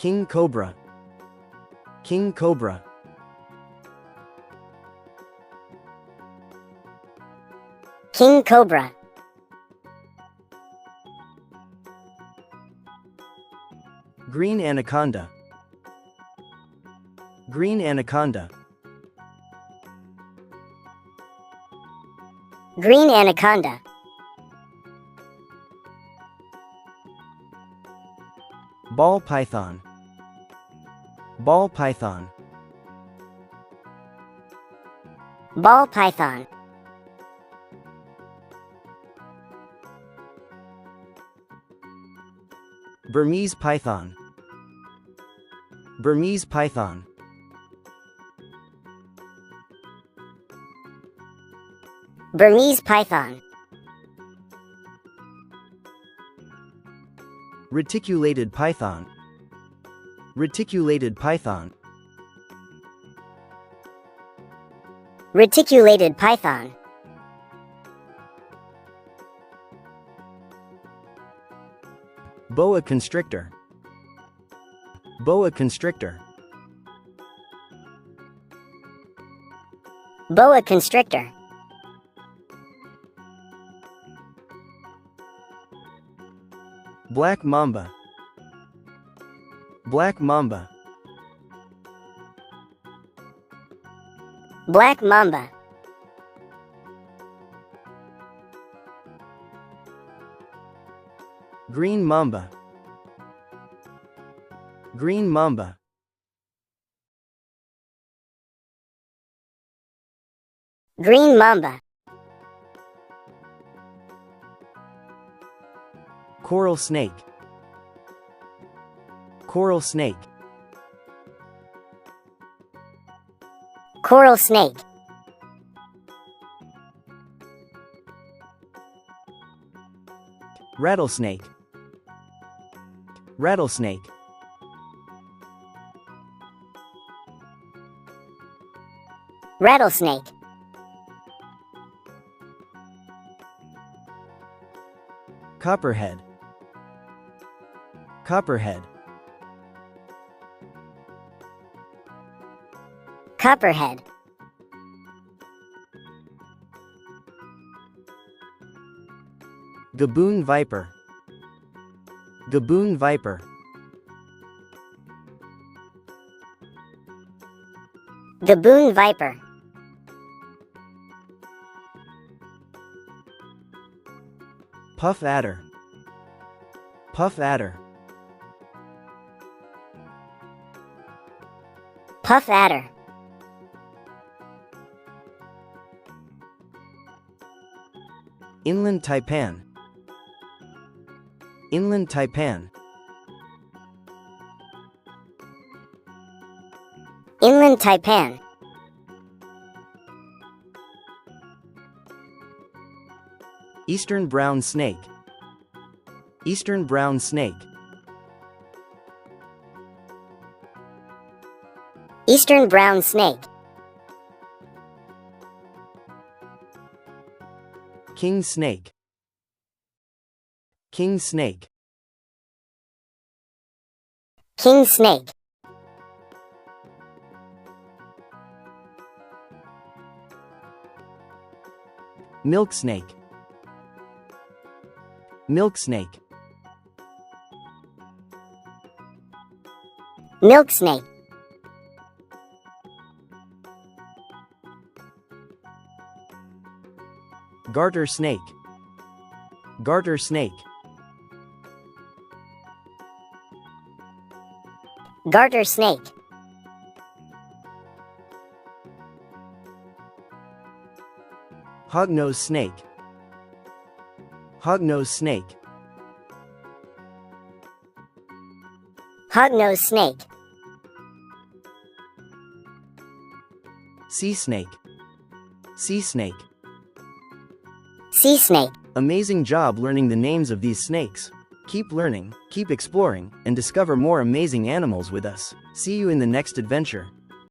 King Cobra. King Cobra. King Cobra. Green Anaconda. Green Anaconda. Green Anaconda. Ball python. Ball python. Ball python. Burmese python. Burmese python. Burmese python. Reticulated python. Reticulated python. Reticulated python. Boa constrictor. Boa constrictor. Boa constrictor. Black mamba. Black mamba. Black mamba. Green mamba. Green mamba. Green mamba. Coral snake. Coral snake. Coral snake. Rattlesnake. Rattlesnake. Rattlesnake. Copperhead. Copperhead. Copperhead. Gaboon Viper. Gaboon Viper. Gaboon Viper. Puff adder. Puff adder. Puff adder. Inland Taipan. Inland Taipan. Inland Taipan. Eastern brown snake. Eastern brown snake. Eastern brown snake. King snake. King snake. King snake. Milk snake. Milk snake. Milk snake. Garter snake. Garter snake. Garter snake. Hognose snake. Hognose snake. Hognose snake. Sea snake. Sea snake. Sea snake. Amazing job learning the names of these snakes. Keep learning, keep exploring, and discover more amazing animals with us. See you in the next adventure.